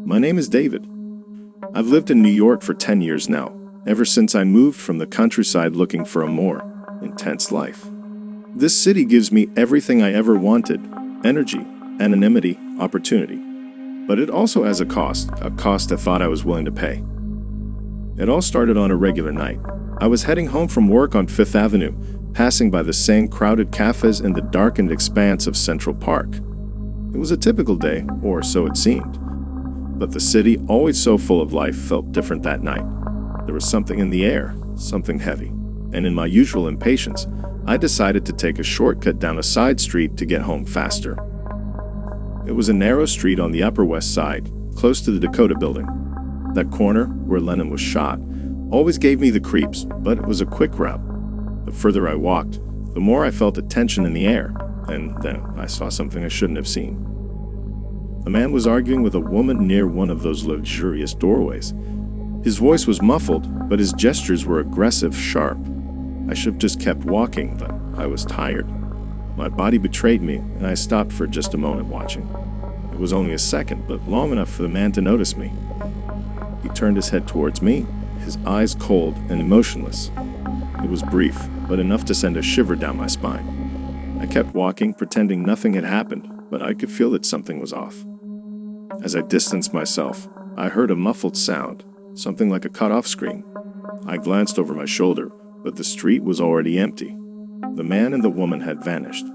My name is David. I've lived in New York for 10 years now, ever since I moved from the countryside looking for a more intense life. This city gives me everything I ever wanted: energy, anonymity, opportunity. But it also has a cost I thought I was willing to pay. It all started on a regular night. I was heading home from work on Fifth Avenue, passing by the same crowded cafes in the darkened expanse of Central Park. It was a typical day, or so it seemed. But the city, always so full of life, felt different that night. There was something in the air, something heavy. And in my usual impatience, I decided to take a shortcut down a side street to get home faster. It was a narrow street on the Upper West Side, close to the Dakota Building. That corner, where Lennon was shot, always gave me the creeps, but it was a quick route. The further I walked, the more I felt a tension in the air, and then I saw something I shouldn't have seen. A man was arguing with a woman near one of those luxurious doorways. His voice was muffled, but his gestures were aggressive, sharp. I should have just kept walking, but I was tired. My body betrayed me, and I stopped for just a moment watching. It was only a second, but long enough for the man to notice me. He turned his head towards me, his eyes cold and emotionless. It was brief, but enough to send a shiver down my spine. I kept walking, pretending nothing had happened, but I could feel that something was off. As I distanced myself, I heard a muffled sound, something like a cut-off scream. I glanced over my shoulder, but the street was already empty. The man and the woman had vanished.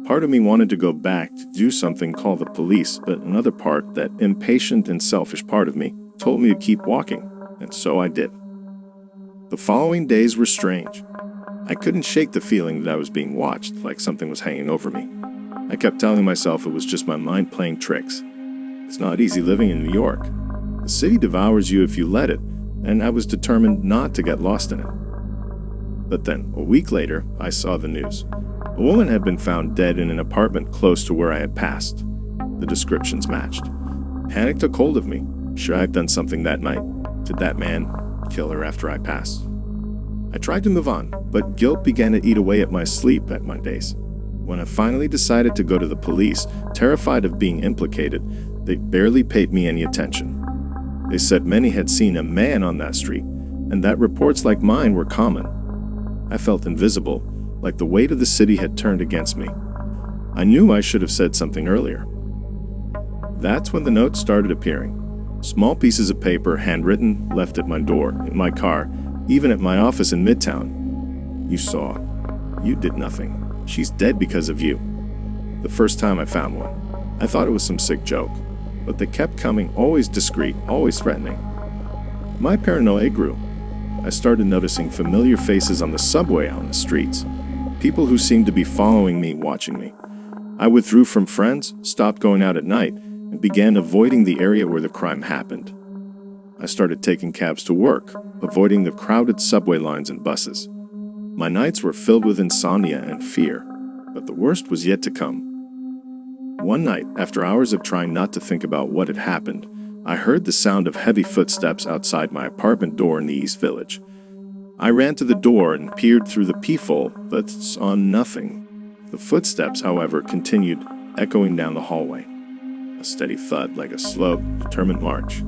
Part of me wanted to go back to do something, call the police, but another part, that impatient and selfish part of me, told me to keep walking, and so I did. The following days were strange. I couldn't shake the feeling that I was being watched, like something was hanging over me. I kept telling myself it was just my mind playing tricks. It's not easy living in New York. The city devours you if you let it, and I was determined not to get lost in it. But then, a week later, I saw the news. A woman had been found dead in an apartment close to where I had passed. The descriptions matched. Panic took hold of me. Should I have done something that night? Did that man kill her after I passed? I tried to move on, but guilt began to eat away at my sleep at my days. When I finally decided to go to the police, terrified of being implicated, they barely paid me any attention. They said many had seen a man on that street, and that reports like mine were common. I felt invisible, like the weight of the city had turned against me. I knew I should have said something earlier. That's when the notes started appearing. Small pieces of paper, handwritten, left at my door, in my car, even at my office in Midtown. You saw. You did nothing. She's dead because of you. The first time I found one, I thought it was some sick joke, but they kept coming, always discreet, always threatening. My paranoia grew. I started noticing familiar faces on the subway, on the streets. People who seemed to be following me, watching me. I withdrew from friends, stopped going out at night, and began avoiding the area where the crime happened. I started taking cabs to work, avoiding the crowded subway lines and buses. My nights were filled with insomnia and fear, but the worst was yet to come. One night, after hours of trying not to think about what had happened, I heard the sound of heavy footsteps outside my apartment door in the East Village. I ran to the door and peered through the peephole, but saw nothing. The footsteps, however, continued, echoing down the hallway. A steady thud, like a slow, determined march.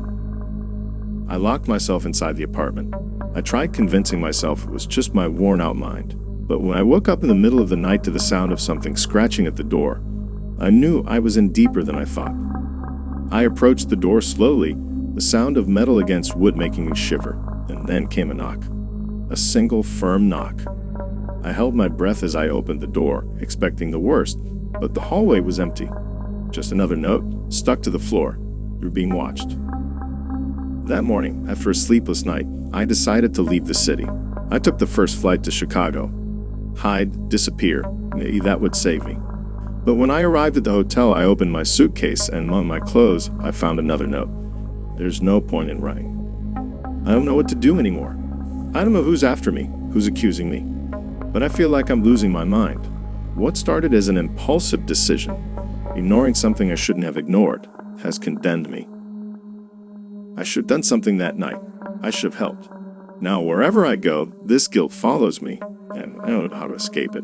I locked myself inside the apartment. I tried convincing myself it was just my worn-out mind, but when I woke up in the middle of the night to the sound of something scratching at the door, I knew I was in deeper than I thought. I approached the door slowly, the sound of metal against wood making me shiver, and then came a knock. A single, firm knock. I held my breath as I opened the door, expecting the worst, but the hallway was empty. Just another note, stuck to the floor. You're being watched. That morning, after a sleepless night, I decided to leave the city. I took the first flight to Chicago. Hide, disappear, maybe that would save me. But when I arrived at the hotel, I opened my suitcase, and among my clothes, I found another note. There's no point in running. I don't know what to do anymore. I don't know who's after me, who's accusing me. But I feel like I'm losing my mind. What started as an impulsive decision, ignoring something I shouldn't have ignored, has condemned me. I should have done something that night. I should have helped. Now, wherever I go, this guilt follows me, and I don't know how to escape it.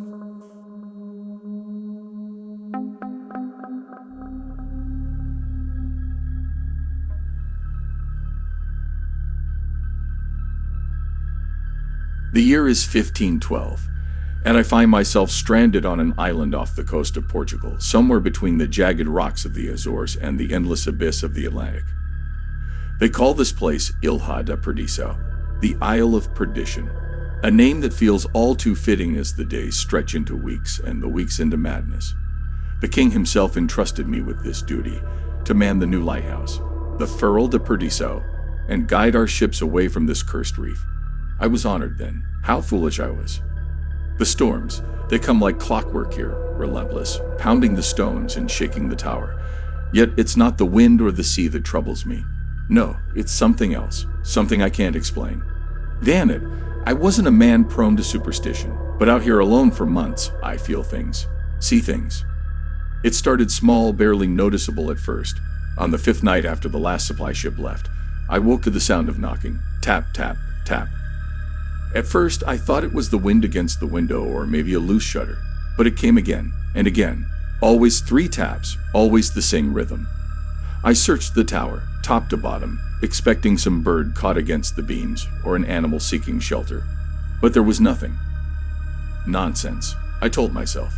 The year is 1512, and I find myself stranded on an island off the coast of Portugal, somewhere between the jagged rocks of the Azores and the endless abyss of the Atlantic. They call this place Ilha da Perdição, the Isle of Perdition, a name that feels all too fitting as the days stretch into weeks and the weeks into madness. The king himself entrusted me with this duty, to man the new lighthouse, the Farol de Perdição, and guide our ships away from this cursed reef. I was honored then. How foolish I was. The storms, they come like clockwork here, relentless, pounding the stones and shaking the tower. Yet it's not the wind or the sea that troubles me. No, it's something else, something I can't explain. Damn it, I wasn't a man prone to superstition, but out here alone for months, I feel things, see things. It started small, barely noticeable at first. On the 5th night after the last supply ship left, I woke to the sound of knocking. Tap, tap, tap. At first, I thought it was the wind against the window or maybe a loose shutter, but it came again and again. Always 3 taps, always the same rhythm. I searched the tower, top to bottom, expecting some bird caught against the beams or an animal seeking shelter. But there was nothing. Nonsense, I told myself.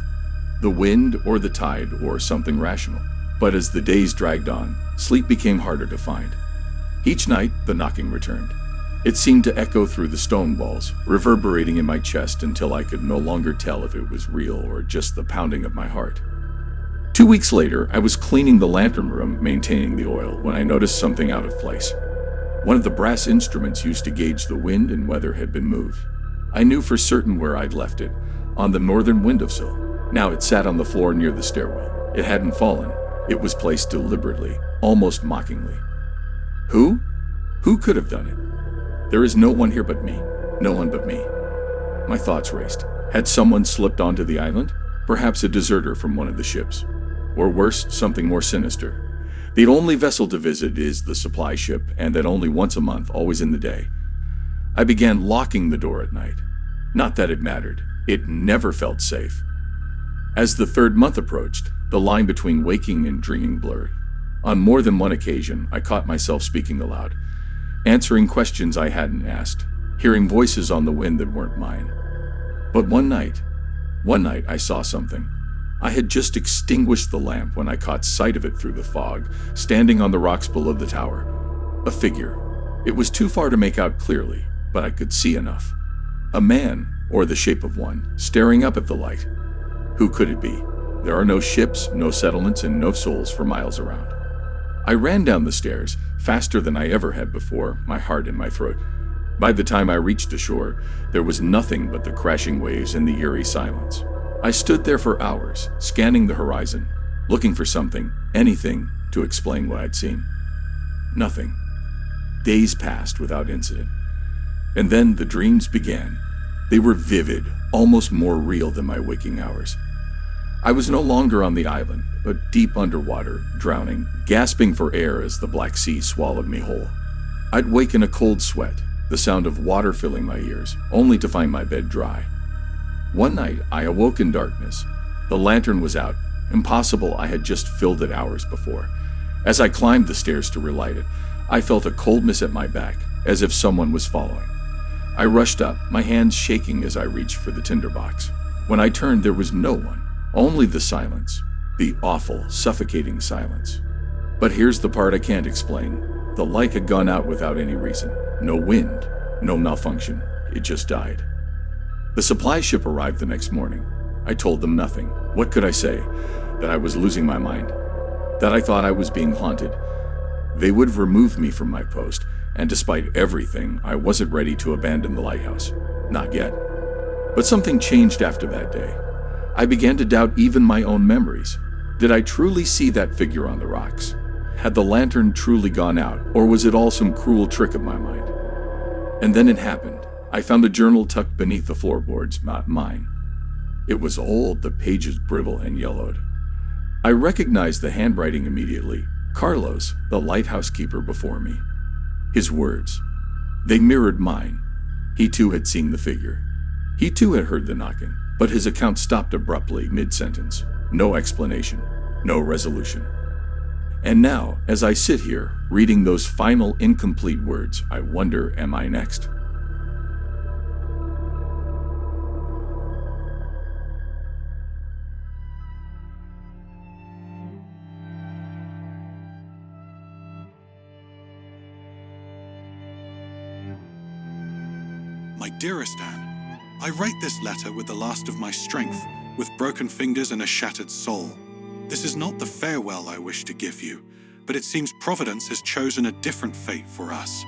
The wind or the tide or something rational. But as the days dragged on, sleep became harder to find. Each night, the knocking returned. It seemed to echo through the stone walls, reverberating in my chest until I could no longer tell if it was real or just the pounding of my heart. 2 weeks later, I was cleaning the lantern room, maintaining the oil, when I noticed something out of place. One of the brass instruments used to gauge the wind and weather had been moved. I knew for certain where I'd left it, on the northern windowsill. Now it sat on the floor near the stairwell. It hadn't fallen. It was placed deliberately, almost mockingly. Who? Who could have done it? There is no one here but me. No one but me. My thoughts raced. Had someone slipped onto the island? Perhaps a deserter from one of the ships. Or worse, something more sinister. The only vessel to visit is the supply ship, and that only once a month, always in the day. I began locking the door at night. Not that it mattered. It never felt safe. As the 3rd month approached, the line between waking and dreaming blurred. On more than one occasion, I caught myself speaking aloud, answering questions I hadn't asked, hearing voices on the wind that weren't mine. But one night I saw something. I had just extinguished the lamp when I caught sight of it through the fog, standing on the rocks below the tower. A figure. It was too far to make out clearly, but I could see enough. A man, or the shape of one, staring up at the light. Who could it be? There are no ships, no settlements, and no souls for miles around. I ran down the stairs, faster than I ever had before, my heart in my throat. By the time I reached the shore, there was nothing but the crashing waves and the eerie silence. I stood there for hours, scanning the horizon, looking for something, anything, to explain what I'd seen. Nothing. Days passed without incident. And then the dreams began. They were vivid, almost more real than my waking hours. I was no longer on the island, but deep underwater, drowning, gasping for air as the Black Sea swallowed me whole. I'd wake in a cold sweat, the sound of water filling my ears, only to find my bed dry. One night, I awoke in darkness. The lantern was out. Impossible, I had just filled it hours before. As I climbed the stairs to relight it, I felt a coldness at my back, as if someone was following. I rushed up, my hands shaking as I reached for the tinderbox. When I turned, there was no one, only the silence, the awful, suffocating silence. But here's the part I can't explain. The light had gone out without any reason. No wind, no malfunction. It just died. The supply ship arrived the next morning. I told them nothing. What could I say? That I was losing my mind? That I thought I was being haunted? They would have removed me from my post, and despite everything, I wasn't ready to abandon the lighthouse. Not yet. But something changed after that day. I began to doubt even my own memories. Did I truly see that figure on the rocks? Had the lantern truly gone out, or was it all some cruel trick of my mind? And then it happened. I found a journal tucked beneath the floorboards, not mine. It was old, the pages brittle and yellowed. I recognized the handwriting immediately. Carlos, the lighthouse keeper before me. His words. They mirrored mine. He too had seen the figure. He too had heard the knocking, but his account stopped abruptly mid-sentence. No explanation, no resolution. And now, as I sit here, reading those final incomplete words, I wonder, am I next? My dearest Anne, I write this letter with the last of my strength, with broken fingers and a shattered soul. This is not the farewell I wish to give you, but it seems Providence has chosen a different fate for us.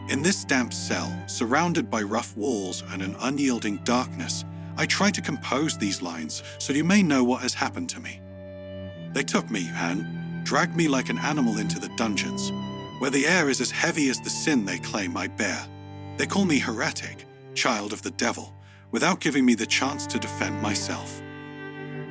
In this damp cell, surrounded by rough walls and an unyielding darkness, I try to compose these lines so you may know what has happened to me. They took me, Anne, dragged me like an animal into the dungeons, where the air is as heavy as the sin they claim I bear. They call me heretic, child of the devil, without giving me the chance to defend myself.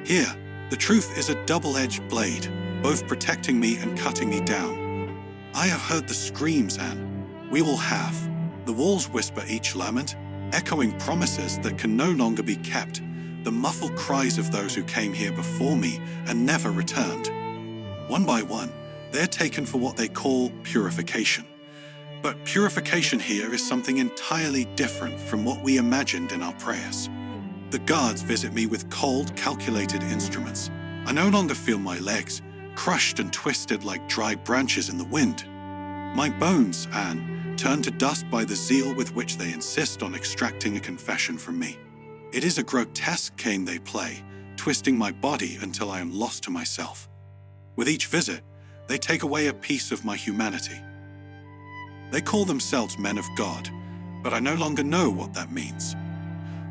Here, the truth is a double-edged blade, both protecting me and cutting me down. I have heard the screams, Anne. We will have. The walls whisper each lament, echoing promises that can no longer be kept, the muffled cries of those who came here before me and never returned. One by one, they're taken for what they call purification. But purification here is something entirely different from what we imagined in our prayers. The guards visit me with cold, calculated instruments. I no longer feel my legs, crushed and twisted like dry branches in the wind. My bones, Anne, turn to dust by the zeal with which they insist on extracting a confession from me. It is a grotesque game they play, twisting my body until I am lost to myself. With each visit, they take away a piece of my humanity. They call themselves men of God, but I no longer know what that means.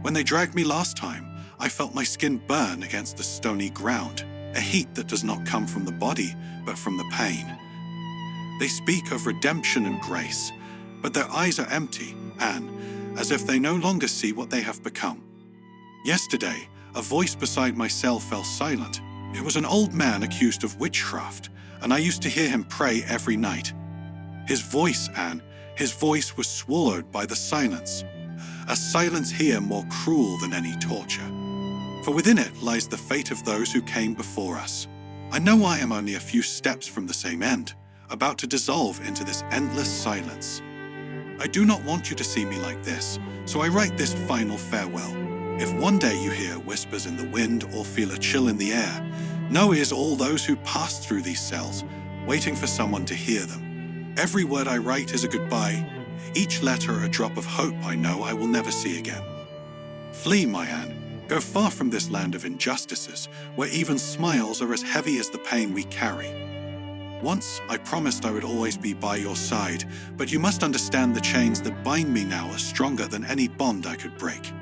When they dragged me last time, I felt my skin burn against the stony ground, a heat that does not come from the body, but from the pain. They speak of redemption and grace, but their eyes are empty, Anne, as if they no longer see what they have become. Yesterday, a voice beside my cell fell silent. It was an old man accused of witchcraft, and I used to hear him pray every night. His voice, Anne, his voice was swallowed by the silence. A silence here more cruel than any torture. For within it lies the fate of those who came before us. I know I am only a few steps from the same end, about to dissolve into this endless silence. I do not want you to see me like this, so I write this final farewell. If one day you hear whispers in the wind or feel a chill in the air, know it is all those who passed through these cells, waiting for someone to hear them. Every word I write is a goodbye, each letter a drop of hope I know I will never see again. Flee, my Anne, go far from this land of injustices, where even smiles are as heavy as the pain we carry. Once I promised I would always be by your side, but you must understand the chains that bind me now are stronger than any bond I could break.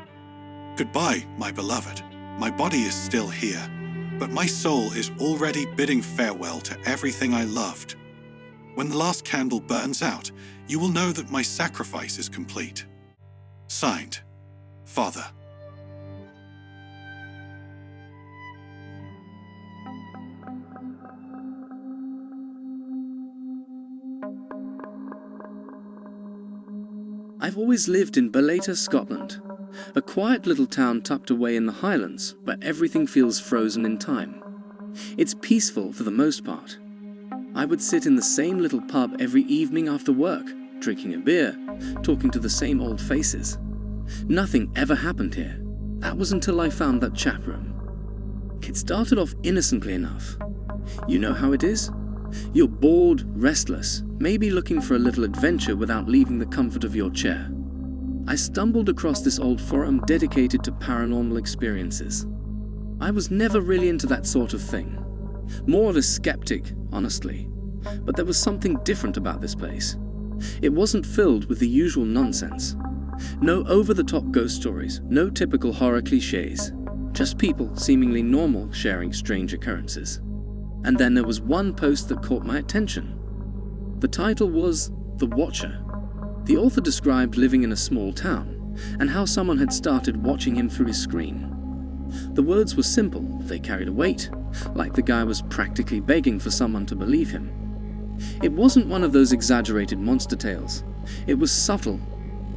Goodbye, my beloved. My body is still here, but my soul is already bidding farewell to everything I loved. When the last candle burns out, you will know that my sacrifice is complete. Signed, Father. I've always lived in Baleta, Scotland, a quiet little town tucked away in the Highlands where everything feels frozen in time. It's peaceful for the most part. I would sit in the same little pub every evening after work, drinking a beer, talking to the same old faces. Nothing ever happened here. That was until I found that chap room. It started off innocently enough. You know how it is? You're bored, restless, maybe looking for a little adventure without leaving the comfort of your chair. I stumbled across this old forum dedicated to paranormal experiences. I was never really into that sort of thing. More of a skeptic, honestly. But there was something different about this place. It wasn't filled with the usual nonsense. No over-the-top ghost stories, no typical horror cliches. Just people seemingly normal sharing strange occurrences. And then there was one post that caught my attention. The title was The Watcher. The author described living in a small town and how someone had started watching him through his screen. The words were simple, they carried a weight, like the guy was practically begging for someone to believe him. It wasn't one of those exaggerated monster tales. It was subtle,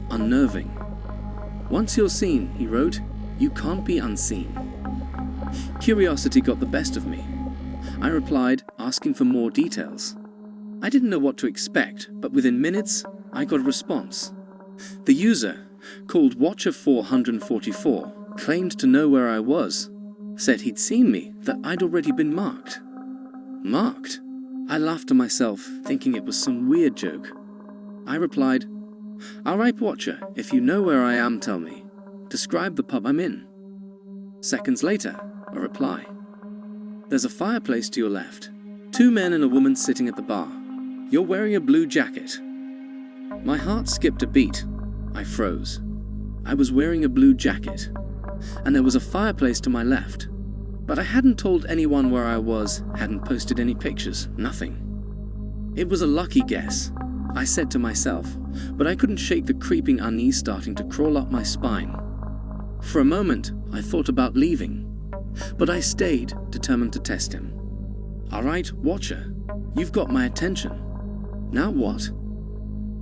unnerving. Once you're seen, he wrote, you can't be unseen. Curiosity got the best of me. I replied, asking for more details. I didn't know what to expect, but within minutes, I got a response. The user, called Watcher444, claimed to know where I was, said he'd seen me, that I'd already been marked. Marked? I laughed to myself, thinking it was some weird joke. I replied, All right, Watcher, if you know where I am, tell me. Describe the pub I'm in. Seconds later, a reply. There's a fireplace to your left. 2 men and a woman sitting at the bar. You're wearing a blue jacket. My heart skipped a beat. I froze. I was wearing a blue jacket, and there was a fireplace to my left. But I hadn't told anyone where I was, hadn't posted any pictures, nothing. It was a lucky guess, I said to myself, but I couldn't shake the creeping unease starting to crawl up my spine. For a moment, I thought about leaving, but I stayed, determined to test him. All right, Watcher, you've got my attention. Now what?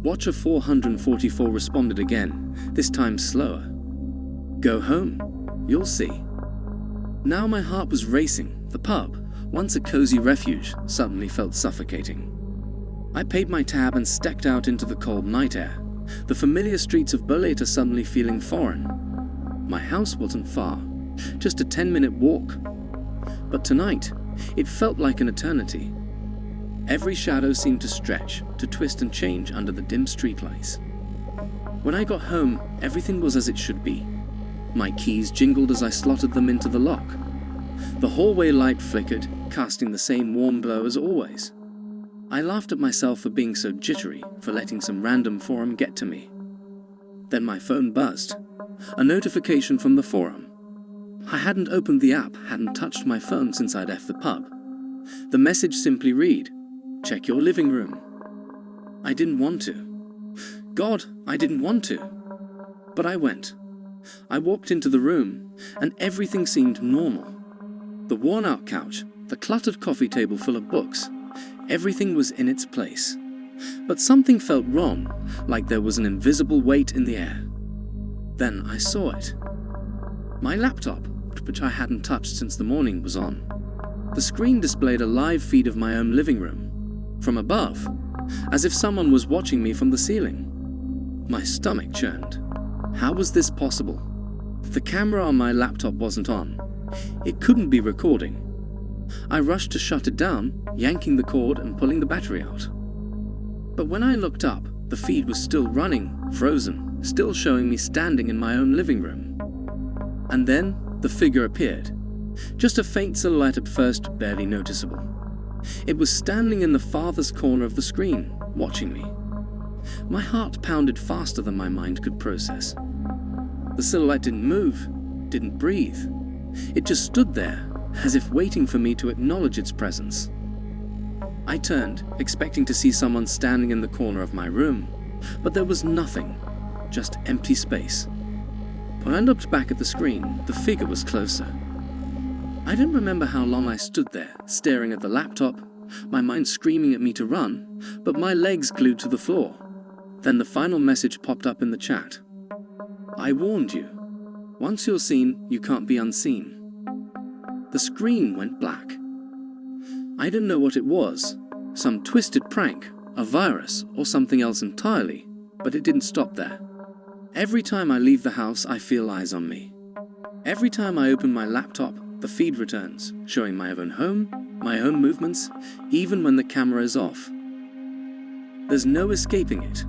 Watcher 444 responded again, this time slower. Go home, you'll see. Now my heart was racing. The pub, once a cozy refuge, suddenly felt suffocating. I paid my tab and stepped out into the cold night air, the familiar streets of Boleta suddenly feeling foreign. My house wasn't far, just a 10-minute walk. But tonight, it felt like an eternity. Every shadow seemed to stretch, to twist and change under the dim streetlights. When I got home, everything was as it should be. My keys jingled as I slotted them into the lock. The hallway light flickered, casting the same warm glow as always. I laughed at myself for being so jittery, for letting some random forum get to me. Then my phone buzzed. A notification from the forum. I hadn't opened the app, hadn't touched my phone since I'd left the pub. The message simply read, "Check your living room." I didn't want to. God, I didn't want to. But I went. I walked into the room, and everything seemed normal. The worn-out couch, the cluttered coffee table full of books, everything was in its place. But something felt wrong, like there was an invisible weight in the air. Then I saw it. My laptop, which I hadn't touched since the morning, was on. The screen displayed a live feed of my own living room, from above, as if someone was watching me from the ceiling. My stomach churned. How was this possible? The camera on my laptop wasn't on. It couldn't be recording. I rushed to shut it down, yanking the cord and pulling the battery out. But when I looked up, the feed was still running, frozen, still showing me standing in my own living room. And then the figure appeared. Just a faint silhouette at first, barely noticeable. It was standing in the farthest corner of the screen, watching me. My heart pounded faster than my mind could process. The silhouette didn't move, didn't breathe. It just stood there, as if waiting for me to acknowledge its presence. I turned, expecting to see someone standing in the corner of my room, but there was nothing, just empty space. When I looked back at the screen, the figure was closer. I didn't remember how long I stood there, staring at the laptop, my mind screaming at me to run, but my legs glued to the floor. Then the final message popped up in the chat. I warned you. Once you're seen, you can't be unseen. The screen went black. I didn't know what it was, some twisted prank, a virus, or something else entirely, but it didn't stop there. Every time I leave the house, I feel eyes on me. Every time I open my laptop, the feed returns, showing my own home, my own movements, even when the camera is off. There's no escaping it.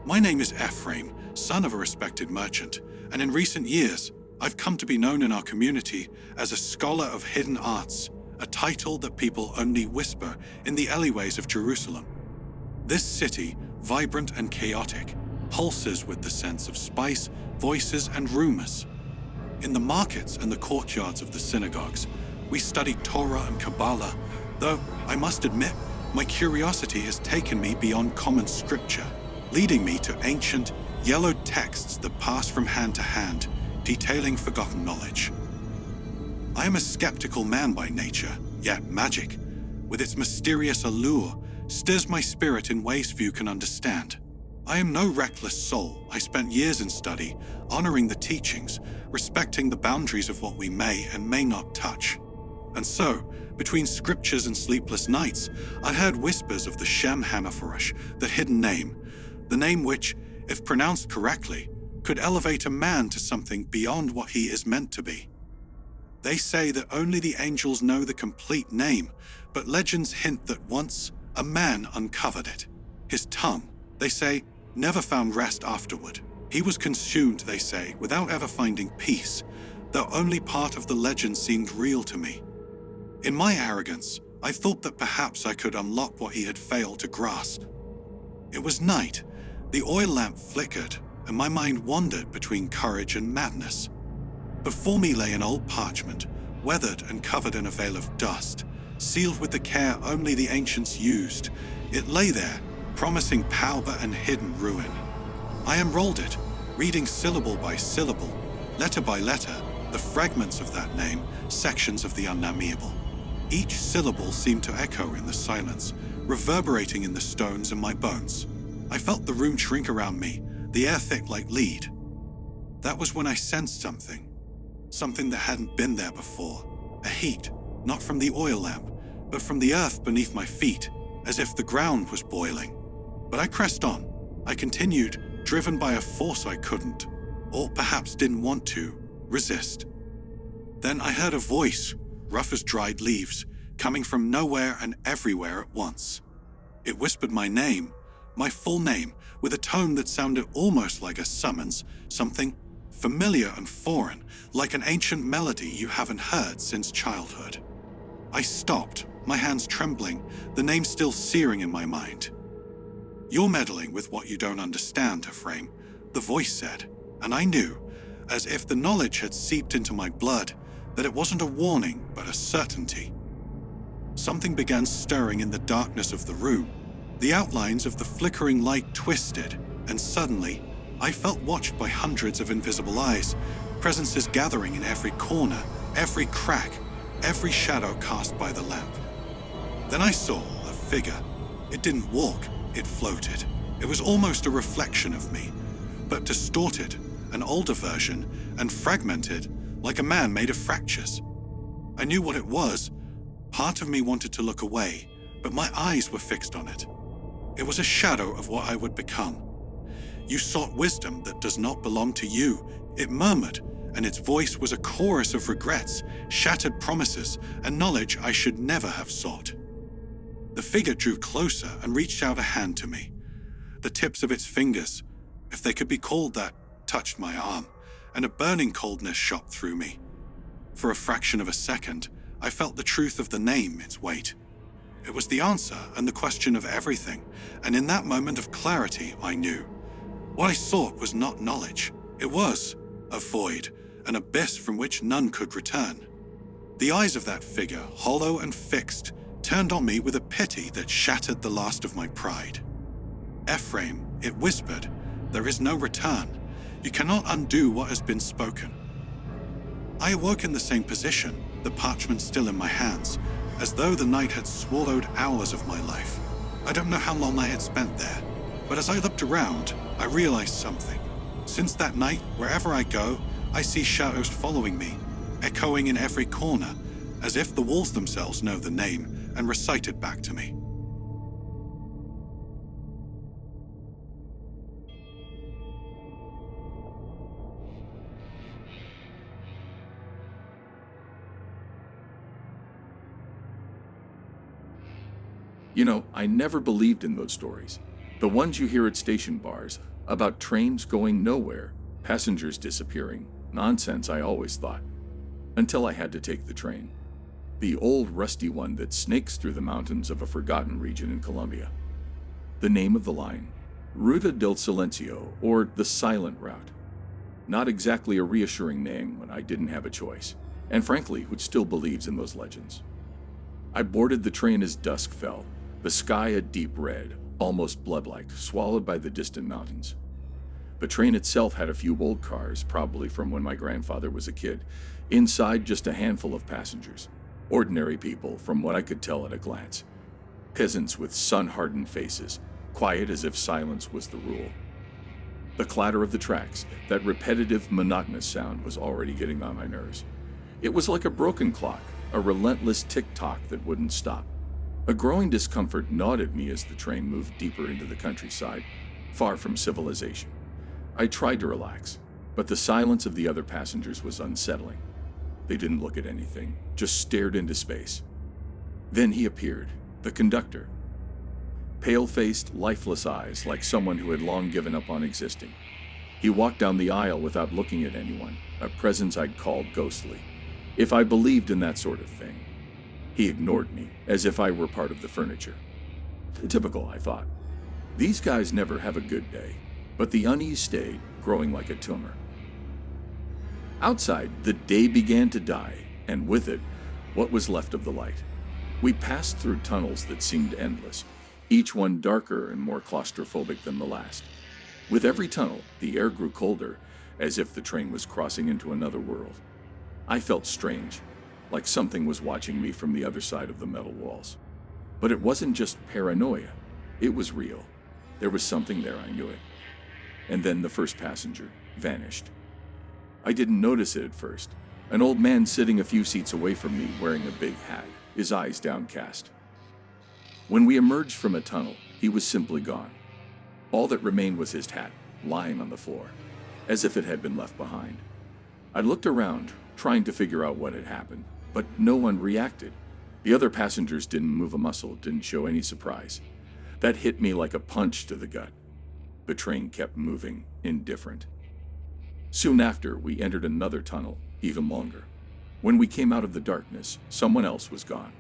My name is Ephraim, son of a respected merchant, and in recent years, I've come to be known in our community as a scholar of hidden arts, a title that people only whisper in the alleyways of Jerusalem. This city, vibrant and chaotic, pulses with the sense of spice, voices, and rumors. In the markets and the courtyards of the synagogues, we study Torah and Kabbalah, though I must admit, my curiosity has taken me beyond common scripture, leading me to ancient, yellowed texts that pass from hand to hand, detailing forgotten knowledge. I am a skeptical man by nature, yet magic, with its mysterious allure, stirs my spirit in ways few can understand. I am no reckless soul. I spent years in study, honoring the teachings, respecting the boundaries of what we may and may not touch. And so, between scriptures and sleepless nights, I heard whispers of the Shem Hammerforosh, the hidden name, the name which, if pronounced correctly, could elevate a man to something beyond what he is meant to be. They say that only the angels know the complete name, but legends hint that once a man uncovered it. His tongue, they say, never found rest afterward. He was consumed, they say, without ever finding peace, though only part of the legend seemed real to me. In my arrogance, I thought that perhaps I could unlock what he had failed to grasp. It was night, the oil lamp flickered, and my mind wandered between courage and madness. Before me lay an old parchment, weathered and covered in a veil of dust, sealed with the care only the ancients used. It lay there, promising power and hidden ruin. I unrolled it, reading syllable by syllable, letter by letter, the fragments of that name, sections of the unnameable. Each syllable seemed to echo in the silence, reverberating in the stones and my bones. I felt the room shrink around me, the air thick like lead. That was when I sensed something that hadn't been there before. A heat, not from the oil lamp, but from the earth beneath my feet, as if the ground was boiling. But I pressed on. I continued, driven by a force I couldn't, or perhaps didn't want to, resist. Then I heard a voice, rough as dried leaves, coming from nowhere and everywhere at once. It whispered my name, my full name, with a tone that sounded almost like a summons, something familiar and foreign, like an ancient melody you haven't heard since childhood. I stopped, my hands trembling, the name still searing in my mind. "You're meddling with what you don't understand, Ephraim," the voice said, and I knew, as if the knowledge had seeped into my blood, that it wasn't a warning, but a certainty. Something began stirring in the darkness of the room. The outlines of the flickering light twisted, and suddenly, I felt watched by hundreds of invisible eyes, presences gathering in every corner, every crack, every shadow cast by the lamp. Then I saw a figure. It didn't walk, it floated. It was almost a reflection of me, but distorted, an older version, and fragmented, like a man made of fractures. I knew what it was. Part of me wanted to look away, but my eyes were fixed on it. It was a shadow of what I would become. "You sought wisdom that does not belong to you," it murmured, and its voice was a chorus of regrets, shattered promises, and knowledge I should never have sought. The figure drew closer and reached out a hand to me. The tips of its fingers, if they could be called that, touched my arm, and a burning coldness shot through me. For a fraction of a second, I felt the truth of the name, its weight. It was the answer and the question of everything, and in that moment of clarity, I knew. What I sought was not knowledge. It was a void, an abyss from which none could return. The eyes of that figure, hollow and fixed, turned on me with a pity that shattered the last of my pride. "Ephraim," it whispered, "there is no return. You cannot undo what has been spoken." I awoke in the same position, the parchment still in my hands, as though the night had swallowed hours of my life. I don't know how long I had spent there, but as I looked around, I realized something. Since that night, wherever I go, I see shadows following me, echoing in every corner, as if the walls themselves know the name and recite it back to me. You know, I never believed in those stories. The ones you hear at station bars, about trains going nowhere, passengers disappearing. Nonsense, I always thought. Until I had to take the train. The old rusty one that snakes through the mountains of a forgotten region in Colombia. The name of the line, Ruta del Silencio, or the Silent Route. Not exactly a reassuring name when I didn't have a choice, and frankly, who still believes in those legends. I boarded the train as dusk fell, the sky a deep red, almost blood-like, swallowed by the distant mountains. The train itself had a few old cars, probably from when my grandfather was a kid. Inside, just a handful of passengers. Ordinary people, from what I could tell at a glance. Peasants with sun-hardened faces, quiet as if silence was the rule. The clatter of the tracks, that repetitive, monotonous sound, was already getting on my nerves. It was like a broken clock, a relentless tick-tock that wouldn't stop. A growing discomfort gnawed at me as the train moved deeper into the countryside, far from civilization. I tried to relax, but the silence of the other passengers was unsettling. They didn't look at anything, just stared into space. Then he appeared, the conductor. Pale-faced, lifeless eyes like someone who had long given up on existing. He walked down the aisle without looking at anyone, a presence I'd called ghostly, if I believed in that sort of thing. He ignored me, as if I were part of the furniture. Typical, I thought. These guys never have a good day, but the unease stayed, growing like a tumor. Outside, the day began to die, and with it, what was left of the light. We passed through tunnels that seemed endless, each one darker and more claustrophobic than the last. With every tunnel, the air grew colder, as if the train was crossing into another world. I felt strange, like something was watching me from the other side of the metal walls. But it wasn't just paranoia. It was real. There was something there, I knew it. And then the first passenger vanished. I didn't notice it at first. An old man sitting a few seats away from me wearing a big hat, his eyes downcast. When we emerged from a tunnel, he was simply gone. All that remained was his hat, lying on the floor, as if it had been left behind. I looked around, trying to figure out what had happened, but no one reacted. The other passengers didn't move a muscle, didn't show any surprise. That hit me like a punch to the gut. The train kept moving, indifferent. Soon after, we entered another tunnel, even longer. When we came out of the darkness, someone else was gone.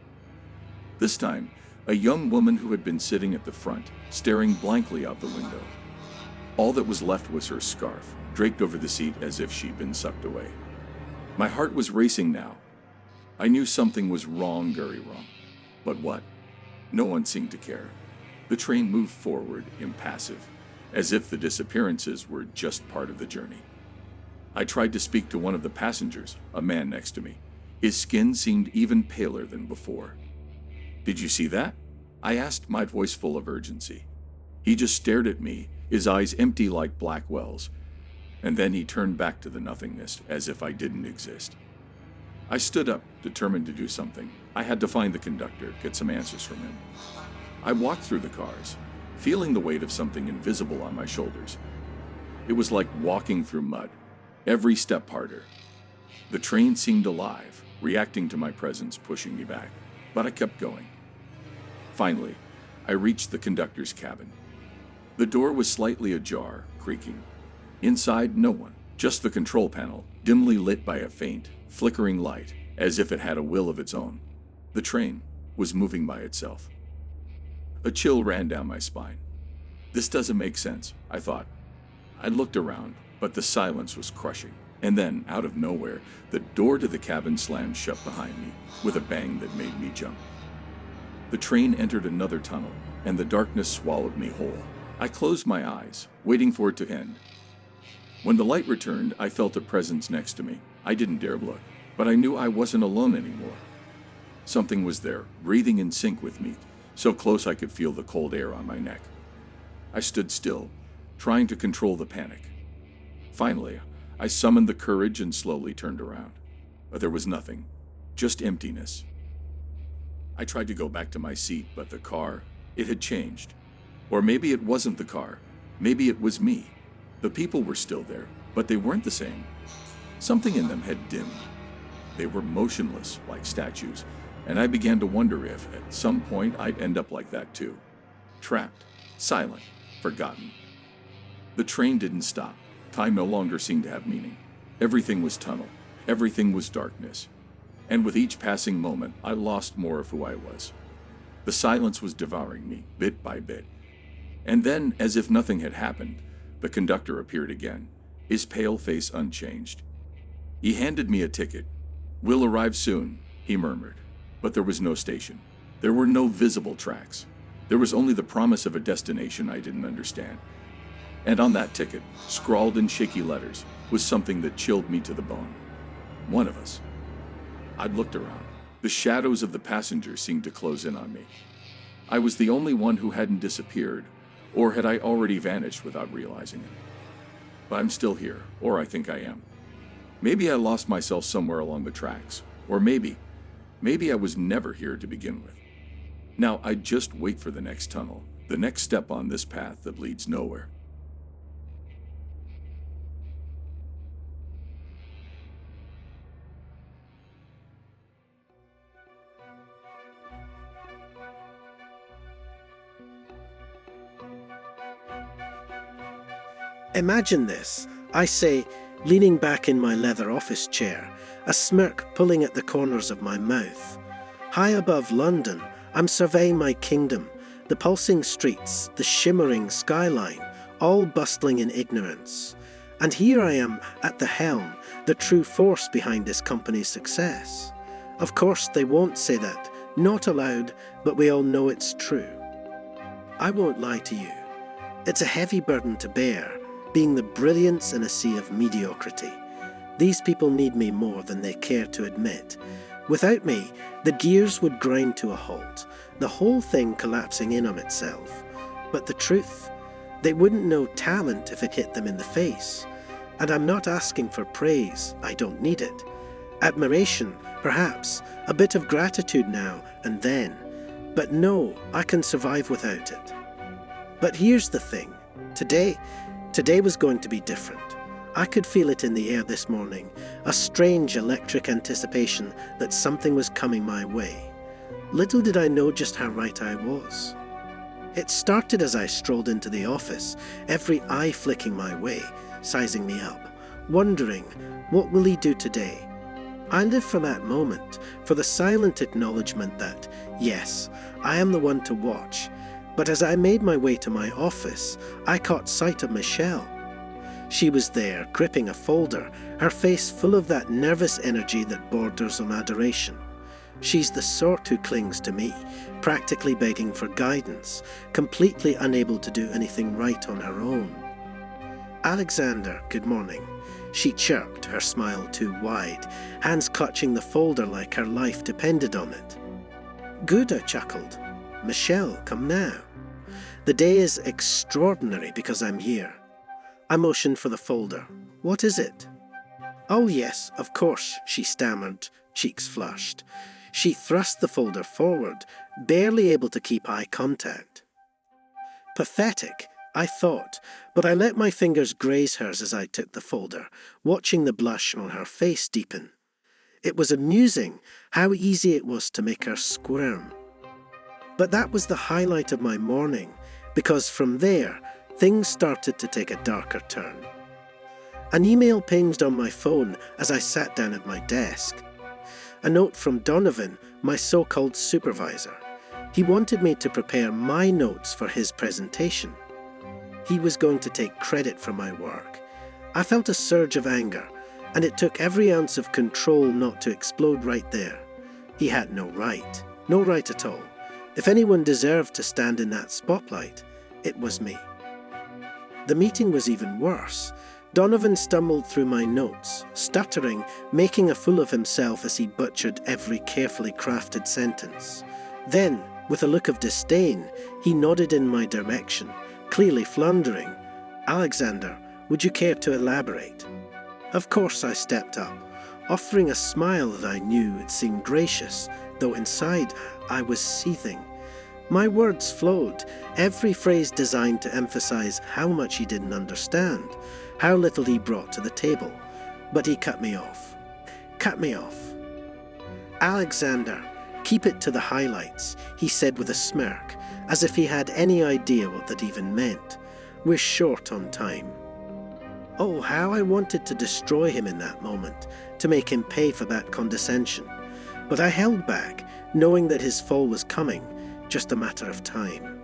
This time, a young woman who had been sitting at the front, staring blankly out the window. All that was left was her scarf, draped over the seat as if she'd been sucked away. My heart was racing now. I knew something was wrong, very wrong. But what? No one seemed to care. The train moved forward, impassive, as if the disappearances were just part of the journey. I tried to speak to one of the passengers, a man next to me. His skin seemed even paler than before. "Did you see that?" I asked, my voice full of urgency. He just stared at me, his eyes empty like black wells, and then he turned back to the nothingness, as if I didn't exist. I stood up, determined to do something. I had to find the conductor, get some answers from him. I walked through the cars, feeling the weight of something invisible on my shoulders. It was like walking through mud, every step harder. The train seemed alive, reacting to my presence, pushing me back, but I kept going. Finally, I reached the conductor's cabin. The door was slightly ajar, creaking. Inside, no one, just the control panel, dimly lit by a faint, flickering light, as if it had a will of its own. The train was moving by itself. A chill ran down my spine. This doesn't make sense, I thought. I looked around, but the silence was crushing. And then, out of nowhere, the door to the cabin slammed shut behind me, with a bang that made me jump. The train entered another tunnel, and the darkness swallowed me whole. I closed my eyes, waiting for it to end. When the light returned, I felt a presence next to me. I didn't dare look, but I knew I wasn't alone anymore. Something was there, breathing in sync with me, so close I could feel the cold air on my neck. I stood still, trying to control the panic. Finally, I summoned the courage and slowly turned around. But there was nothing, just emptiness. I tried to go back to my seat, but the car, it had changed. Or maybe it wasn't the car. Maybe it was me. The people were still there, but they weren't the same. Something in them had dimmed. They were motionless, like statues, and I began to wonder if, at some point, I'd end up like that too. Trapped, silent, forgotten. The train didn't stop. Time no longer seemed to have meaning. Everything was tunnel. Everything was darkness. And with each passing moment, I lost more of who I was. The silence was devouring me, bit by bit. And then, as if nothing had happened, the conductor appeared again, his pale face unchanged. He handed me a ticket. "We'll arrive soon," he murmured. But there was no station. There were no visible tracks. There was only the promise of a destination I didn't understand. And on that ticket, scrawled in shaky letters, was something that chilled me to the bone. One of us. I'd looked around. The shadows of the passengers seemed to close in on me. I was the only one who hadn't disappeared, or had I already vanished without realizing it? But I'm still here, or I think I am. Maybe I lost myself somewhere along the tracks, or maybe I was never here to begin with. Now I'd just wait for the next tunnel, the next step on this path that leads nowhere. Imagine this, I say, leaning back in my leather office chair, a smirk pulling at the corners of my mouth. High above London, I'm surveying my kingdom, the pulsing streets, the shimmering skyline, all bustling in ignorance. And here I am at the helm, the true force behind this company's success. Of course, they won't say that, not aloud, but we all know it's true. I won't lie to you. It's a heavy burden to bear, being the brilliance in a sea of mediocrity. These people need me more than they care to admit. Without me, the gears would grind to a halt, the whole thing collapsing in on itself. But the truth? They wouldn't know talent if it hit them in the face. And I'm not asking for praise, I don't need it. Admiration, perhaps, a bit of gratitude now and then. But no, I can survive without it. But here's the thing. Today was going to be different. I could feel it in the air this morning, a strange electric anticipation that something was coming my way. Little did I know just how right I was. It started as I strolled into the office, every eye flicking my way, sizing me up, wondering, what will he do today? I live for that moment, for the silent acknowledgement that, yes, I am the one to watch. But as I made my way to my office, I caught sight of Michelle. She was there, gripping a folder, her face full of that nervous energy that borders on adoration. She's the sort who clings to me, practically begging for guidance, completely unable to do anything right on her own. "Alexander, good morning," she chirped, her smile too wide, hands clutching the folder like her life depended on it. "Good," I chuckled. "Michelle, come now. The day is extraordinary because I'm here." I motioned for the folder. "What is it?" "Oh yes, of course," she stammered, cheeks flushed. She thrust the folder forward, barely able to keep eye contact. Pathetic, I thought, but I let my fingers graze hers as I took the folder, watching the blush on her face deepen. It was amusing how easy it was to make her squirm. But that was the highlight of my morning, because from there, things started to take a darker turn. An email pinged on my phone as I sat down at my desk. A note from Donovan, my so-called supervisor. He wanted me to prepare my notes for his presentation. He was going to take credit for my work. I felt a surge of anger, and it took every ounce of control not to explode right there. He had no right at all. If anyone deserved to stand in that spotlight, it was me. The meeting was even worse. Donovan stumbled through my notes, stuttering, making a fool of himself as he butchered every carefully crafted sentence. Then, with a look of disdain, he nodded in my direction, clearly floundering. "Alexander, would you care to elaborate?" Of course I stepped up, offering a smile that I knew it seemed gracious, though inside I was seething. My words flowed, every phrase designed to emphasize how much he didn't understand, how little he brought to the table. But he cut me off. "Alexander, keep it to the highlights," he said with a smirk, as if he had any idea what that even meant. "We're short on time." Oh, how I wanted to destroy him in that moment, to make him pay for that condescension. But I held back, knowing that his fall was coming, just a matter of time.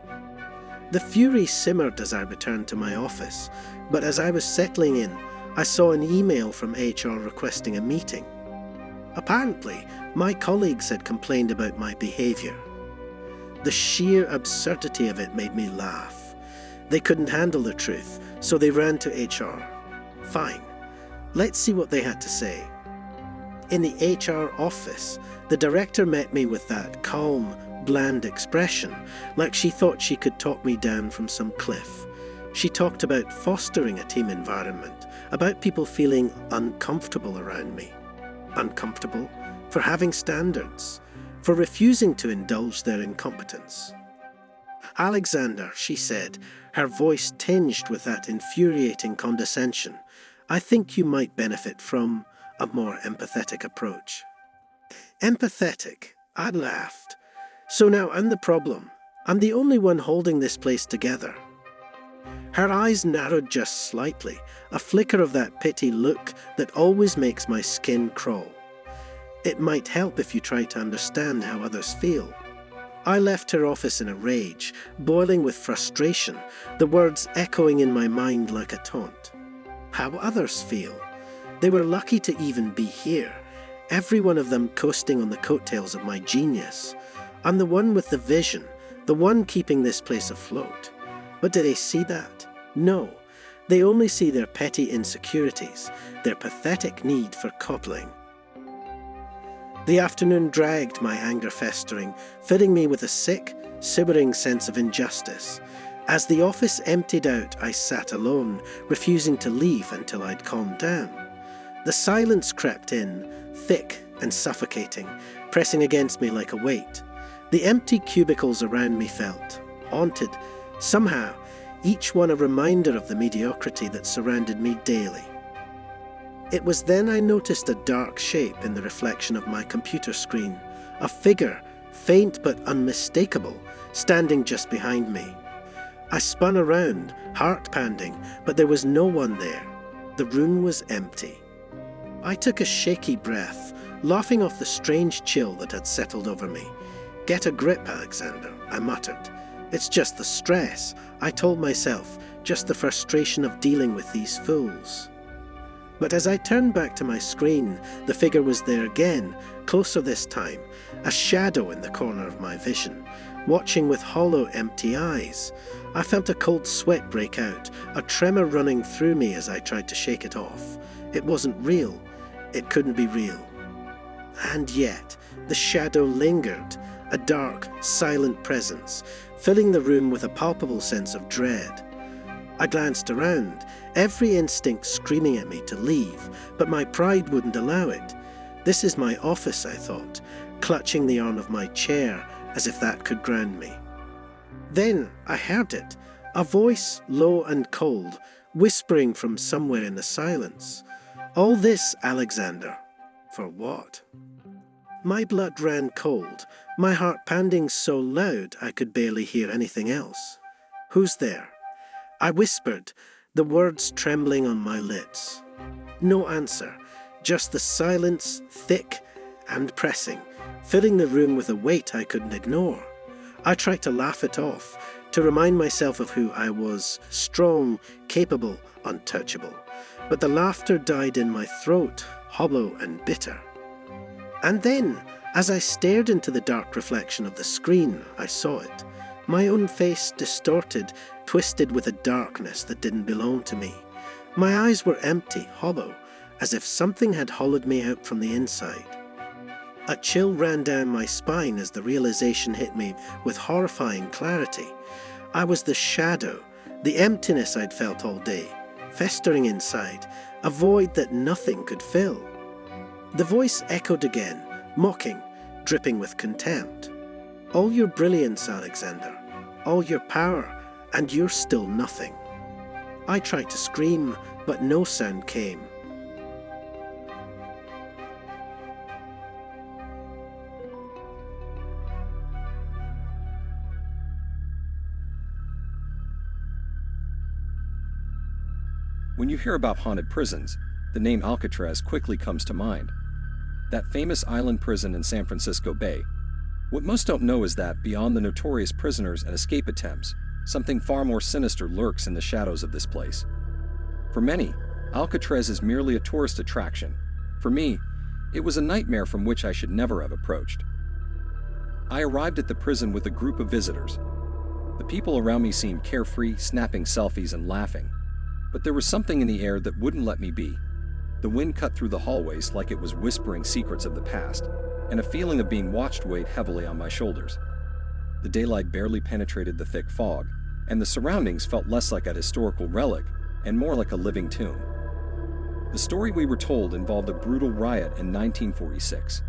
The fury simmered as I returned to my office, but as I was settling in, I saw an email from HR requesting a meeting. Apparently, my colleagues had complained about my behaviour. The sheer absurdity of it made me laugh. They couldn't handle the truth, so they ran to HR. Fine, let's see what they had to say. In the HR office, the director met me with that calm, bland expression, like she thought she could talk me down from some cliff. She talked about fostering a team environment, about people feeling uncomfortable around me. Uncomfortable for having standards, for refusing to indulge their incompetence. "Alexander," she said, her voice tinged with that infuriating condescension, "I think you might benefit from a more empathetic approach." Empathetic? I laughed. So now I'm the problem. I'm the only one holding this place together. Her eyes narrowed just slightly, a flicker of that pity look that always makes my skin crawl. It might help if you try to understand how others feel. I left her office in a rage, boiling with frustration, the words echoing in my mind like a taunt. How others feel. They were lucky to even be here, every one of them coasting on the coattails of my genius. I'm the one with the vision, the one keeping this place afloat. But do they see that? No. They only see their petty insecurities, their pathetic need for coddling. The afternoon dragged, my anger festering, filling me with a sick, simmering sense of injustice. As the office emptied out, I sat alone, refusing to leave until I'd calmed down. The silence crept in, thick and suffocating, pressing against me like a weight. The empty cubicles around me felt haunted, somehow, each one a reminder of the mediocrity that surrounded me daily. It was then I noticed a dark shape in the reflection of my computer screen, a figure, faint but unmistakable, standing just behind me. I spun around, heart pounding, but there was no one there. The room was empty. I took a shaky breath, laughing off the strange chill that had settled over me. "Get a grip, Alexander," I muttered. "It's just the stress," I told myself, "just the frustration of dealing with these fools." But as I turned back to my screen, the figure was there again, closer this time, a shadow in the corner of my vision, watching with hollow, empty eyes. I felt a cold sweat break out, a tremor running through me as I tried to shake it off. It wasn't real. It couldn't be real. And yet, the shadow lingered, a dark, silent presence, filling the room with a palpable sense of dread. I glanced around, every instinct screaming at me to leave, but my pride wouldn't allow it. This is my office, I thought, clutching the arm of my chair as if that could ground me. Then I heard it, a voice low and cold, whispering from somewhere in the silence. "All this, Alexander. For what?" My blood ran cold, my heart pounding so loud I could barely hear anything else. "Who's there?" I whispered, the words trembling on my lips. No answer, just the silence, thick and pressing, filling the room with a weight I couldn't ignore. I tried to laugh it off, to remind myself of who I was, strong, capable, untouchable. But the laughter died in my throat, hollow and bitter. And then, as I stared into the dark reflection of the screen, I saw it. My own face distorted, twisted with a darkness that didn't belong to me. My eyes were empty, hollow, as if something had hollowed me out from the inside. A chill ran down my spine as the realization hit me with horrifying clarity. I was the shadow, the emptiness I'd felt all day, festering inside, a void that nothing could fill. The voice echoed again, mocking, dripping with contempt. "All your brilliance, Alexander, all your power, and you're still nothing." I tried to scream, but no sound came. When you hear about haunted prisons, the name Alcatraz quickly comes to mind. That famous island prison in San Francisco Bay. What most don't know is that, beyond the notorious prisoners and escape attempts, something far more sinister lurks in the shadows of this place. For many, Alcatraz is merely a tourist attraction. For me, it was a nightmare from which I should never have approached. I arrived at the prison with a group of visitors. The people around me seemed carefree, snapping selfies and laughing. But there was something in the air that wouldn't let me be. The wind cut through the hallways like it was whispering secrets of the past, and a feeling of being watched weighed heavily on my shoulders. The daylight barely penetrated the thick fog, and the surroundings felt less like a historical relic and more like a living tomb. The story we were told involved a brutal riot in 1946.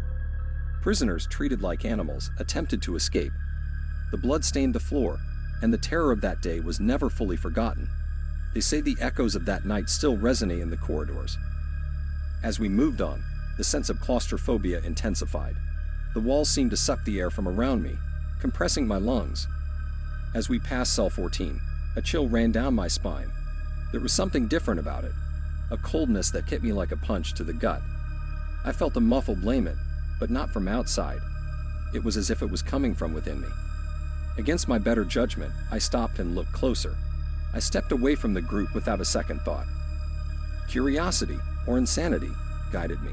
Prisoners, treated like animals, attempted to escape. The blood stained the floor, and the terror of that day was never fully forgotten. They say the echoes of that night still resonate in the corridors. As we moved on, the sense of claustrophobia intensified. The walls seemed to suck the air from around me, compressing my lungs. As we passed cell 14, A chill ran down my spine. There was something different about it, a coldness that hit me like a punch to the gut. I felt a muffled lament, but not from outside. It was as if it was coming from within me. Against my better judgment, I stopped and looked closer. I stepped away from the group without a second thought. Curiosity, or insanity, guided me.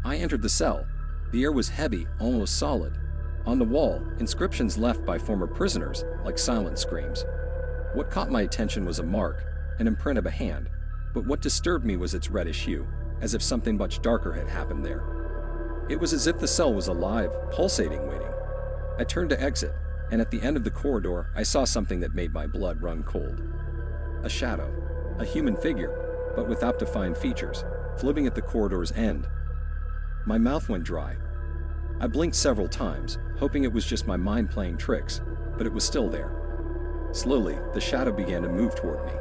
I entered the cell. The air was heavy, almost solid. On the wall, inscriptions left by former prisoners, like silent screams. What caught my attention was a mark, an imprint of a hand, but what disturbed me was its reddish hue, as if something much darker had happened there. It was as if the cell was alive, pulsating, waiting. I turned to exit, and at the end of the corridor, I saw something that made my blood run cold. A shadow, a human figure, but without defined features, floating at the corridor's end. My mouth went dry. I blinked several times, hoping it was just my mind playing tricks, but it was still there. Slowly, the shadow began to move toward me.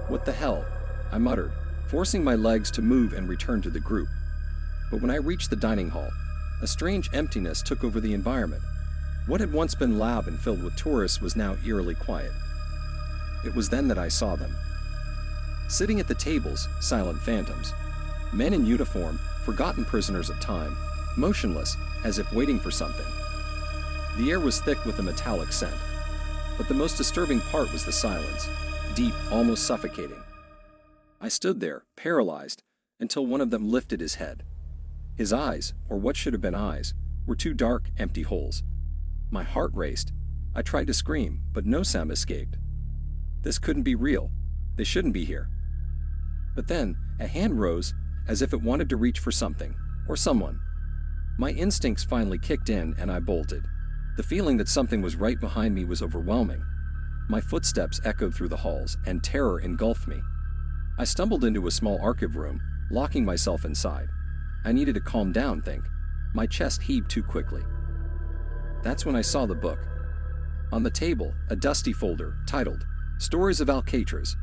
"What the hell?" I muttered, forcing my legs to move and return to the group. But when I reached the dining hall, a strange emptiness took over the environment. What had once been loud and filled with tourists was now eerily quiet. It was then that I saw them. Sitting at the tables, silent phantoms. Men in uniform, forgotten prisoners of time, motionless, as if waiting for something. The air was thick with a metallic scent. But the most disturbing part was the silence, deep, almost suffocating. I stood there, paralyzed, until one of them lifted his head. His eyes, or what should have been eyes, were two dark, empty holes. My heart raced. I tried to scream, but no sound escaped. This couldn't be real. They shouldn't be here. But then, a hand rose, as if it wanted to reach for something, or someone. My instincts finally kicked in, and I bolted. The feeling that something was right behind me was overwhelming. My footsteps echoed through the halls, and terror engulfed me. I stumbled into a small archive room, locking myself inside. I needed to calm down, My chest heaved too quickly. That's when I saw the book. On the table, a dusty folder, titled, "Stories of Alcatraz,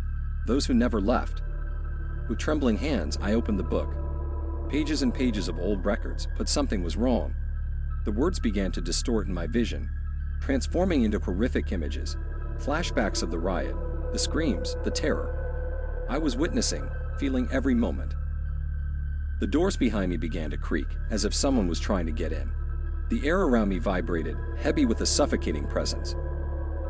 Those Who Never Left." With trembling hands, I opened the book. Pages and pages of old records, but something was wrong. The words began to distort in my vision, transforming into horrific images, flashbacks of the riot, the screams, the terror. I was witnessing, feeling every moment. The doors behind me began to creak, as if someone was trying to get in. The air around me vibrated, heavy with a suffocating presence.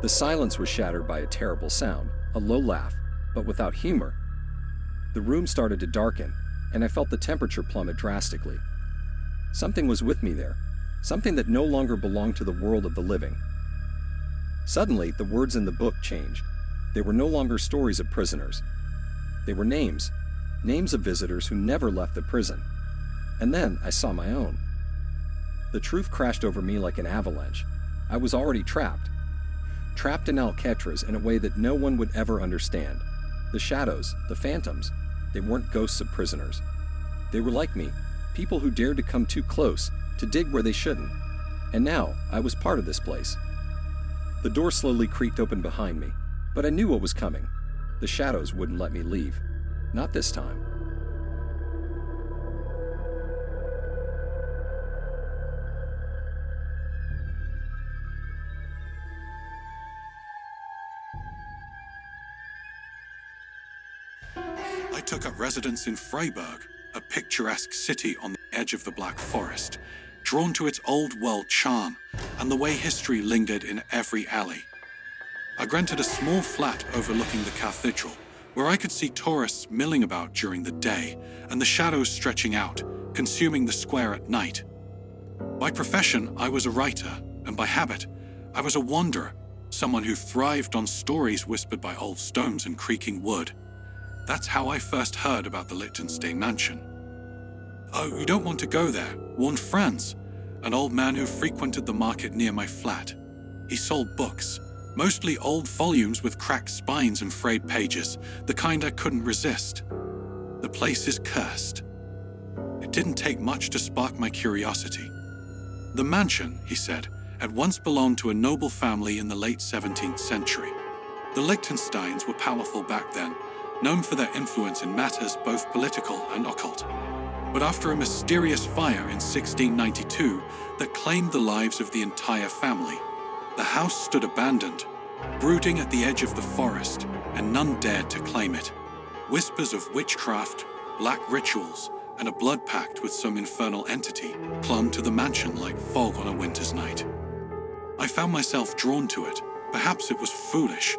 The silence was shattered by a terrible sound, a low laugh, but without humor. The room started to darken, and I felt the temperature plummet drastically. Something was with me there. Something that no longer belonged to the world of the living. Suddenly, the words in the book changed. They were no longer stories of prisoners. They were names of visitors who never left the prison. And then I saw my own. The truth crashed over me like an avalanche. I was already trapped in Alcatraz in a way that no one would ever understand. The shadows, the phantoms, they weren't ghosts of prisoners. They were like me, people who dared to come too close, to dig where they shouldn't. And now, I was part of this place. The door slowly creaked open behind me, but I knew what was coming. The shadows wouldn't let me leave. Not this time. I took up residence in Freiburg, a picturesque city on the edge of the Black Forest, drawn to its old-world charm and the way history lingered in every alley. I rented a small flat overlooking the cathedral, where I could see tourists milling about during the day and the shadows stretching out, consuming the square at night. By profession, I was a writer, and by habit, I was a wanderer, someone who thrived on stories whispered by old stones and creaking wood. That's how I first heard about the Liechtenstein mansion. "Oh, you don't want to go there," warned Franz, an old man who frequented the market near my flat. He sold books, mostly old volumes with cracked spines and frayed pages, the kind I couldn't resist. "The place is cursed." It didn't take much to spark my curiosity. "The mansion," he said, had once belonged to a noble family in the late 17th century. The Liechtensteins were powerful back then, known for their influence in matters both political and occult. But after a mysterious fire in 1692 that claimed the lives of the entire family, the house stood abandoned, brooding at the edge of the forest, and none dared to claim it. Whispers of witchcraft, black rituals, and a blood pact with some infernal entity clung to the mansion like fog on a winter's night. I found myself drawn to it. Perhaps it was foolish.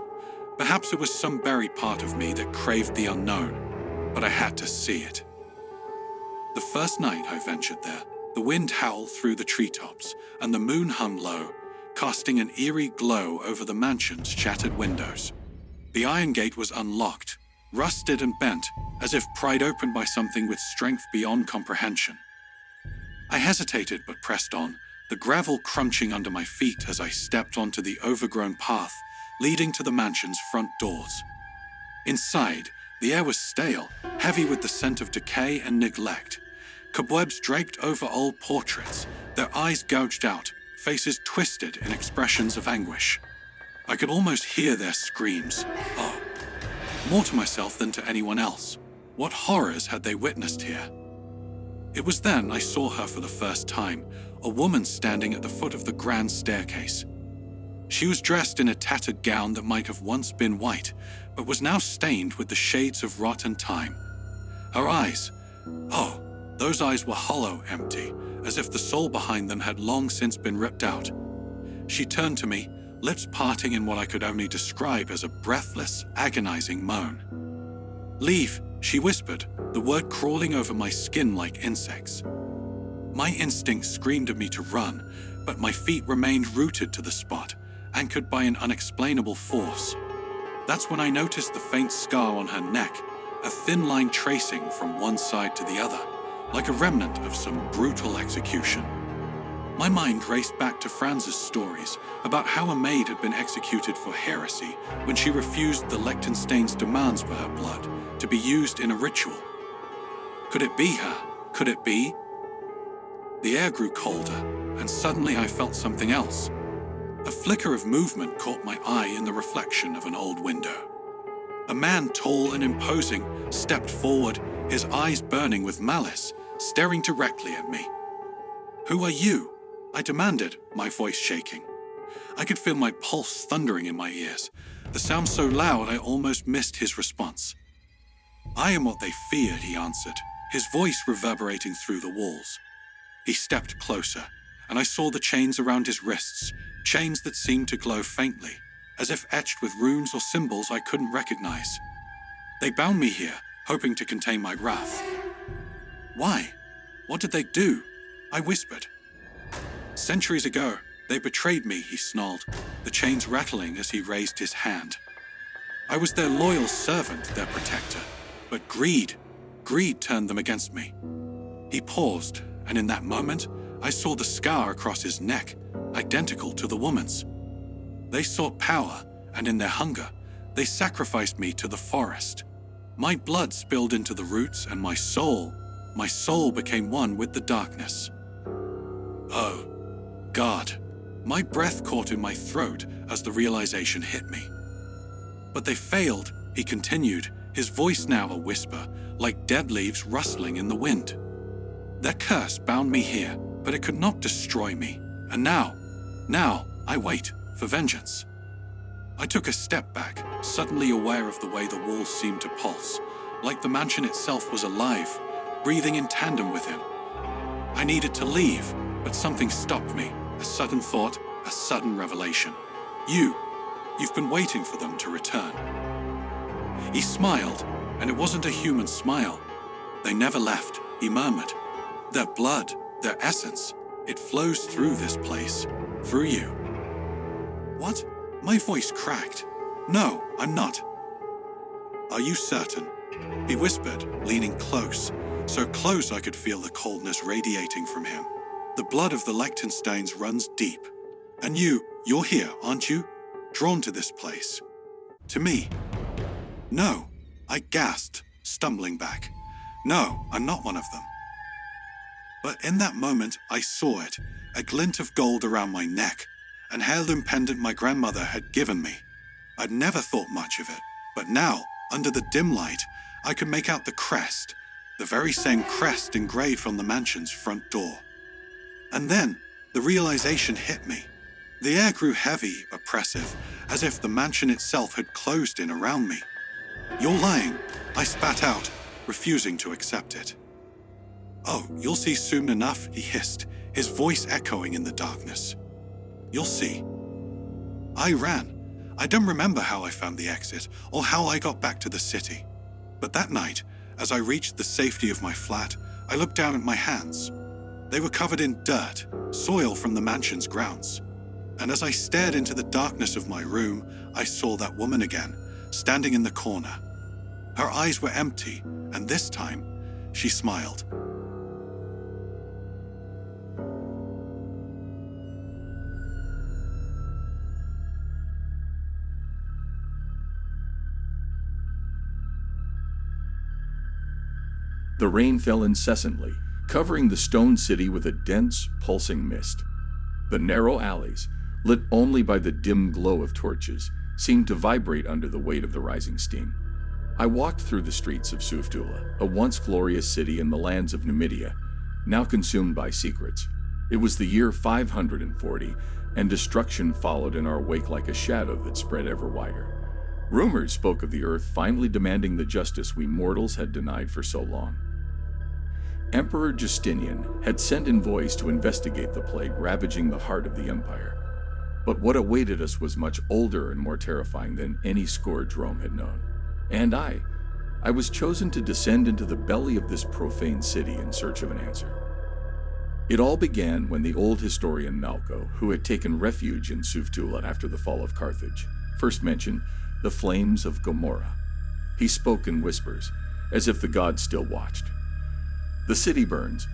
Perhaps it was some buried part of me that craved the unknown, but I had to see it. The first night I ventured there, the wind howled through the treetops, and the moon hung low, casting an eerie glow over the mansion's shattered windows. The iron gate was unlocked, rusted and bent, as if pried open by something with strength beyond comprehension. I hesitated but pressed on, the gravel crunching under my feet as I stepped onto the overgrown path leading to the mansion's front doors. Inside, the air was stale, heavy with the scent of decay and neglect. Cobwebs draped over old portraits, their eyes gouged out, faces twisted in expressions of anguish. I could almost hear their screams. Oh, more to myself than to anyone else. What horrors had they witnessed here? It was then I saw her for the first time, a woman standing at the foot of the grand staircase. She was dressed in a tattered gown that might have once been white, but was now stained with the shades of rot and time. Her eyes, oh, those eyes were hollow, empty, as if the soul behind them had long since been ripped out. She turned to me, lips parting in what I could only describe as a breathless, agonizing moan. "Leave," she whispered, the word crawling over my skin like insects. My instinct screamed at me to run, but my feet remained rooted to the spot, anchored by an unexplainable force. That's when I noticed the faint scar on her neck, a thin line tracing from one side to the other, like a remnant of some brutal execution. My mind raced back to Franz's stories about how a maid had been executed for heresy when she refused the Liechtenstein's demands for her blood to be used in a ritual. Could it be her? Could it be? The air grew colder, and suddenly I felt something else. A flicker of movement caught my eye in the reflection of an old window. A man, tall and imposing, stepped forward, his eyes burning with malice, staring directly at me. "Who are you?" I demanded, my voice shaking. I could feel my pulse thundering in my ears, the sound so loud I almost missed his response. "I am what they feared," he answered, his voice reverberating through the walls. He stepped closer, and I saw the chains around his wrists, chains that seemed to glow faintly, as if etched with runes or symbols I couldn't recognize. They bound me here, hoping to contain my wrath. "Why? What did they do?" I whispered. "Centuries ago, they betrayed me," he snarled, the chains rattling as he raised his hand. "I was their loyal servant, their protector, but greed turned them against me." He paused, and in that moment, I saw the scar across his neck, identical to the woman's. They sought power, and in their hunger, they sacrificed me to the forest. My blood spilled into the roots, and my soul became one with the darkness. Oh, God. My breath caught in my throat as the realization hit me. "But they failed," he continued, his voice now a whisper, like dead leaves rustling in the wind. "Their curse bound me here, but it could not destroy me. And now I wait for vengeance." I took a step back, suddenly aware of the way the walls seemed to pulse, like the mansion itself was alive, breathing in tandem with him. I needed to leave, but something stopped me, a sudden thought, a sudden revelation. You've been waiting for them to return." He smiled, and it wasn't a human smile. "They never left," he murmured. "Their blood, their essence, it flows through this place, through you." "What?" My voice cracked. "No, I'm not." "Are you certain?" he whispered, leaning close, so close I could feel the coldness radiating from him. "The blood of the Liechtensteins runs deep. And you're here, aren't you? Drawn to this place. To me." "No," I gasped, stumbling back. "No, I'm not one of them." But in that moment, I saw it, a glint of gold around my neck, an heirloom pendant my grandmother had given me. I'd never thought much of it, but now, under the dim light, I could make out the crest, the very same crest engraved on the mansion's front door. And then, the realization hit me. The air grew heavy, oppressive, as if the mansion itself had closed in around me. "You're lying," I spat out, refusing to accept it. "Oh, you'll see soon enough," he hissed, his voice echoing in the darkness. "You'll see." I ran. I don't remember how I found the exit or how I got back to the city. But that night, as I reached the safety of my flat, I looked down at my hands. They were covered in dirt, soil from the mansion's grounds. And as I stared into the darkness of my room, I saw that woman again, standing in the corner. Her eyes were empty, and this time, she smiled. The rain fell incessantly, covering the stone city with a dense, pulsing mist. The narrow alleys, lit only by the dim glow of torches, seemed to vibrate under the weight of the rising steam. I walked through the streets of Sufdula, a once glorious city in the lands of Numidia, now consumed by secrets. It was the year 540, and destruction followed in our wake like a shadow that spread ever wider. Rumors spoke of the earth finally demanding the justice we mortals had denied for so long. Emperor Justinian had sent envoys to investigate the plague ravaging the heart of the empire. But what awaited us was much older and more terrifying than any scourge Rome had known. And I was chosen to descend into the belly of this profane city in search of an answer. It all began when the old historian Malco, who had taken refuge in Sufdula after the fall of Carthage, first mentioned the flames of Gomorrah. He spoke in whispers, as if the gods still watched. "The city burns,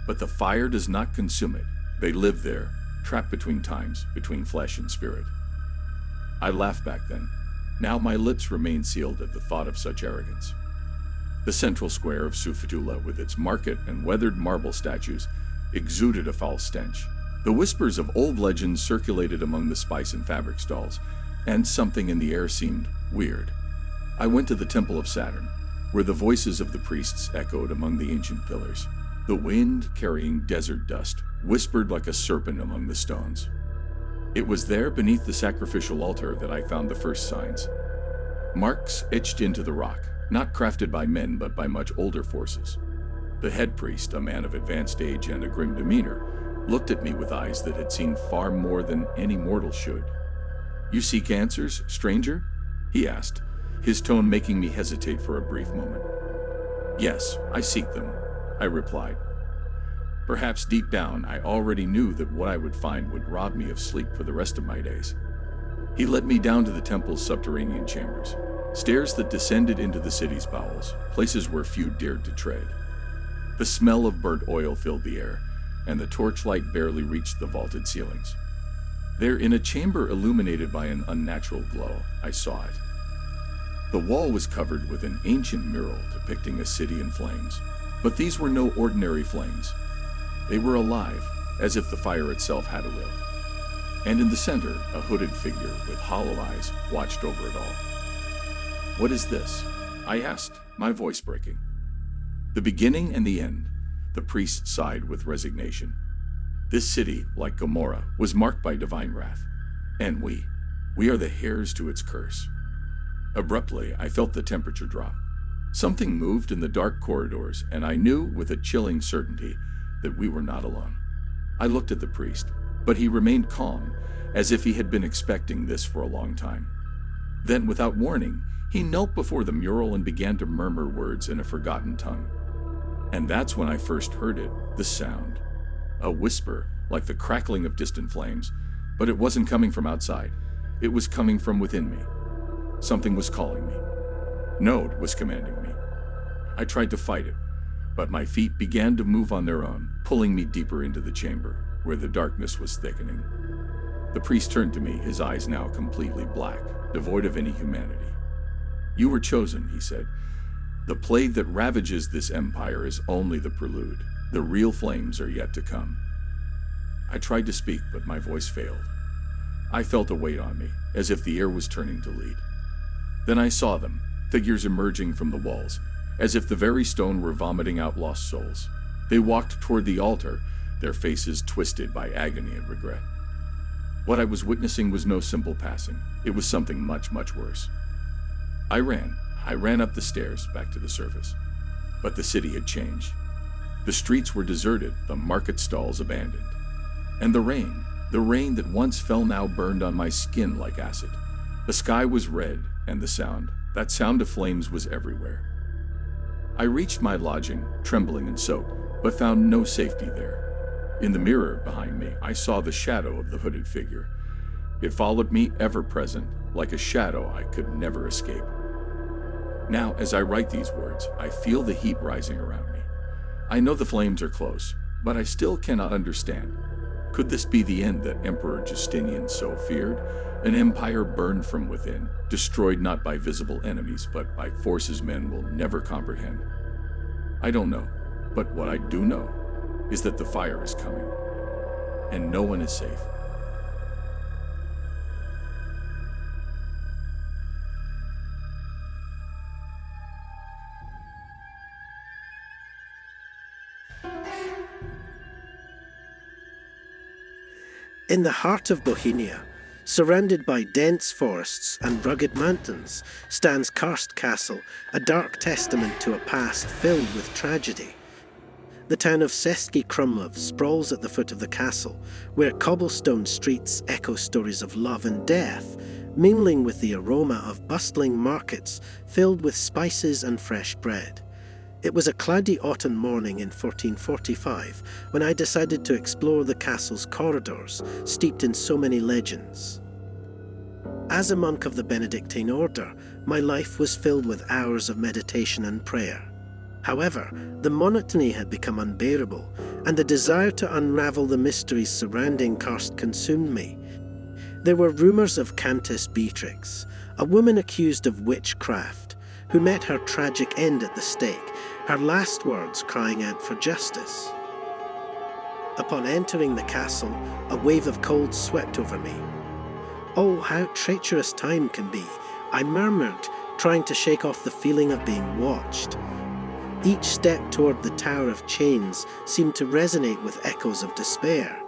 but the fire does not consume it. They live there, trapped between times, between flesh and spirit." I laughed back then. Now my lips remained sealed at the thought of such arrogance. The central square of Sufdula, with its market and weathered marble statues, exuded a foul stench. The whispers of old legends circulated among the spice and fabric stalls, and something in the air seemed weird. I went to the Temple of Saturn, where the voices of the priests echoed among the ancient pillars. The wind, carrying desert dust, whispered like a serpent among the stones. It was there, beneath the sacrificial altar, that I found the first signs. Marks etched into the rock, not crafted by men but by much older forces. The head priest, a man of advanced age and a grim demeanor, looked at me with eyes that had seen far more than any mortal should. "You seek answers, stranger?" he asked, his tone making me hesitate for a brief moment. "Yes, I seek them," I replied. Perhaps deep down, I already knew that what I would find would rob me of sleep for the rest of my days. He led me down to the temple's subterranean chambers, stairs that descended into the city's bowels, places where few dared to tread. The smell of burnt oil filled the air, and the torchlight barely reached the vaulted ceilings. There, in a chamber illuminated by an unnatural glow, I saw it. The wall was covered with an ancient mural depicting a city in flames. But these were no ordinary flames. They were alive, as if the fire itself had a will. And in the center, a hooded figure with hollow eyes watched over it all. "What is this?" I asked, my voice breaking. "The beginning and the end," the priest sighed with resignation. "This city, like Gomorrah, was marked by divine wrath. And we are the heirs to its curse." Abruptly, I felt the temperature drop. Something moved in the dark corridors, and I knew with a chilling certainty that we were not alone. I looked at the priest, but he remained calm, as if he had been expecting this for a long time. Then, without warning, he knelt before the mural and began to murmur words in a forgotten tongue. And that's when I first heard it, the sound. A whisper, like the crackling of distant flames, but it wasn't coming from outside. It was coming from within me. Something was calling me. Node was commanding me. I tried to fight it, but my feet began to move on their own, pulling me deeper into the chamber, where the darkness was thickening. The priest turned to me, his eyes now completely black, devoid of any humanity. "You were chosen," he said. "The plague that ravages this empire is only the prelude. The real flames are yet to come." I tried to speak, but my voice failed. I felt a weight on me, as if the air was turning to lead. Then I saw them, figures emerging from the walls, as if the very stone were vomiting out lost souls. They walked toward the altar, their faces twisted by agony and regret. What I was witnessing was no simple passing. It was something much, much worse. I ran up the stairs back to the surface. But the city had changed. The streets were deserted, the market stalls abandoned. And the rain that once fell now burned on my skin like acid. The sky was red, and that sound of flames was everywhere. I reached my lodging, trembling and soaked, but found no safety there. In the mirror behind me, I saw the shadow of the hooded figure. It followed me, ever present, like a shadow I could never escape. Now, as I write these words, I feel the heat rising around me. I know the flames are close, but I still cannot understand. Could this be the end that Emperor Justinian so feared? An empire burned from within, destroyed not by visible enemies, but by forces men will never comprehend. I don't know, but what I do know is that the fire is coming, and no one is safe. In the heart of Bohemia, surrounded by dense forests and rugged mountains, stands Karst Castle, a dark testament to a past filled with tragedy. The town of Český Krumlov sprawls at the foot of the castle, where cobblestone streets echo stories of love and death, mingling with the aroma of bustling markets filled with spices and fresh bread. It was a cloudy autumn morning in 1445 when I decided to explore the castle's corridors, steeped in so many legends. As a monk of the Benedictine order, my life was filled with hours of meditation and prayer. However, the monotony had become unbearable, and the desire to unravel the mysteries surrounding Karst consumed me. There were rumours of Countess Beatrix, a woman accused of witchcraft, who met her tragic end at the stake, her last words crying out for justice. Upon entering the castle, a wave of cold swept over me. "Oh, how treacherous time can be," I murmured, trying to shake off the feeling of being watched. Each step toward the Tower of Chains seemed to resonate with echoes of despair,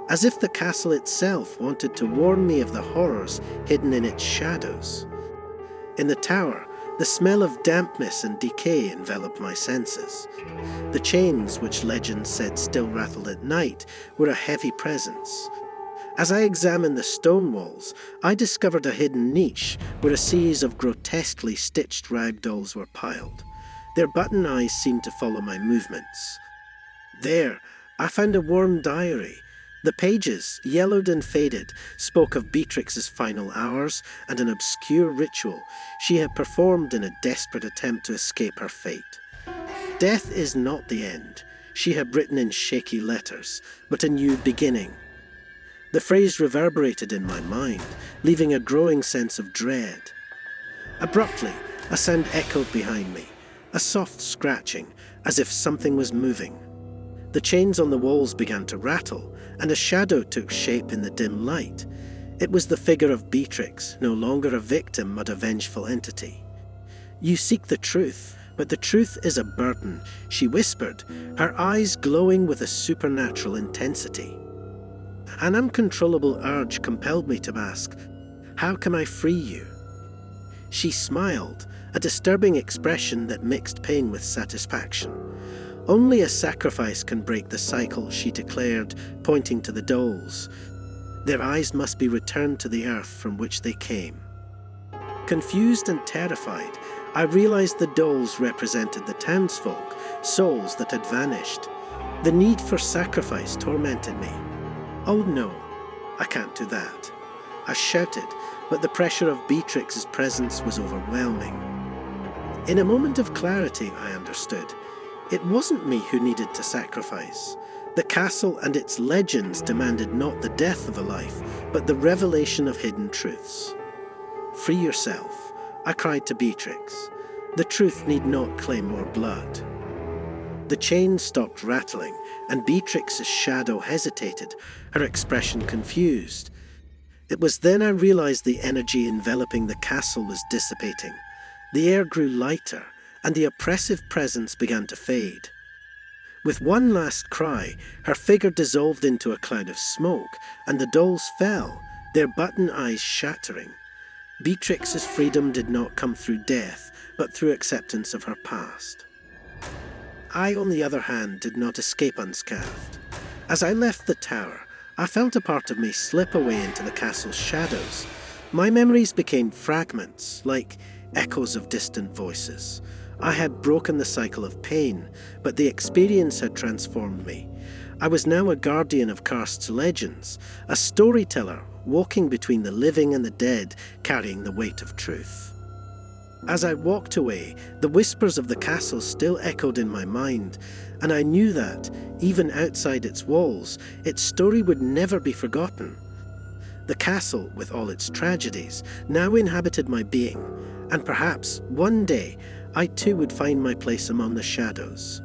as if the castle itself wanted to warn me of the horrors hidden in its shadows. In the tower, the smell of dampness and decay enveloped my senses. The chains, which legend said still rattled at night, were a heavy presence. As I examined the stone walls, I discovered a hidden niche where a series of grotesquely stitched rag dolls were piled. Their button eyes seemed to follow my movements. There, I found a worn diary. The pages, yellowed and faded, spoke of Beatrix's final hours and an obscure ritual she had performed in a desperate attempt to escape her fate. "Death is not the end," she had written in shaky letters, "but a new beginning." The phrase reverberated in my mind, leaving a growing sense of dread. Abruptly, a sound echoed behind me, a soft scratching, as if something was moving. The chains on the walls began to rattle, and a shadow took shape in the dim light. It was the figure of Beatrix, no longer a victim but a vengeful entity. "You seek the truth, but the truth is a burden," she whispered, her eyes glowing with a supernatural intensity. An uncontrollable urge compelled me to ask, "How can I free you?" She smiled, a disturbing expression that mixed pain with satisfaction. "Only a sacrifice can break the cycle," she declared, pointing to the dolls. "Their eyes must be returned to the earth from which they came." Confused and terrified, I realized the dolls represented the townsfolk, souls that had vanished. The need for sacrifice tormented me. "Oh no, I can't do that," I shouted, but the pressure of Beatrix's presence was overwhelming. In a moment of clarity, I understood. It wasn't me who needed to sacrifice. The castle and its legends demanded not the death of a life, but the revelation of hidden truths. "Free yourself," I cried to Beatrix. "The truth need not claim more blood." The chains stopped rattling, and Beatrix's shadow hesitated, her expression confused. It was then I realized the energy enveloping the castle was dissipating. The air grew lighter, and the oppressive presence began to fade. With one last cry, her figure dissolved into a cloud of smoke, and the dolls fell, their button eyes shattering. Beatrix's freedom did not come through death, but through acceptance of her past. I, on the other hand, did not escape unscathed. As I left the tower, I felt a part of me slip away into the castle's shadows. My memories became fragments, like echoes of distant voices. I had broken the cycle of pain, but the experience had transformed me. I was now a guardian of Karst's legends, a storyteller walking between the living and the dead, carrying the weight of truth. As I walked away, the whispers of the castle still echoed in my mind, and I knew that, even outside its walls, its story would never be forgotten. The castle, with all its tragedies, now inhabited my being, and perhaps, one day, I too would find my place among the shadows.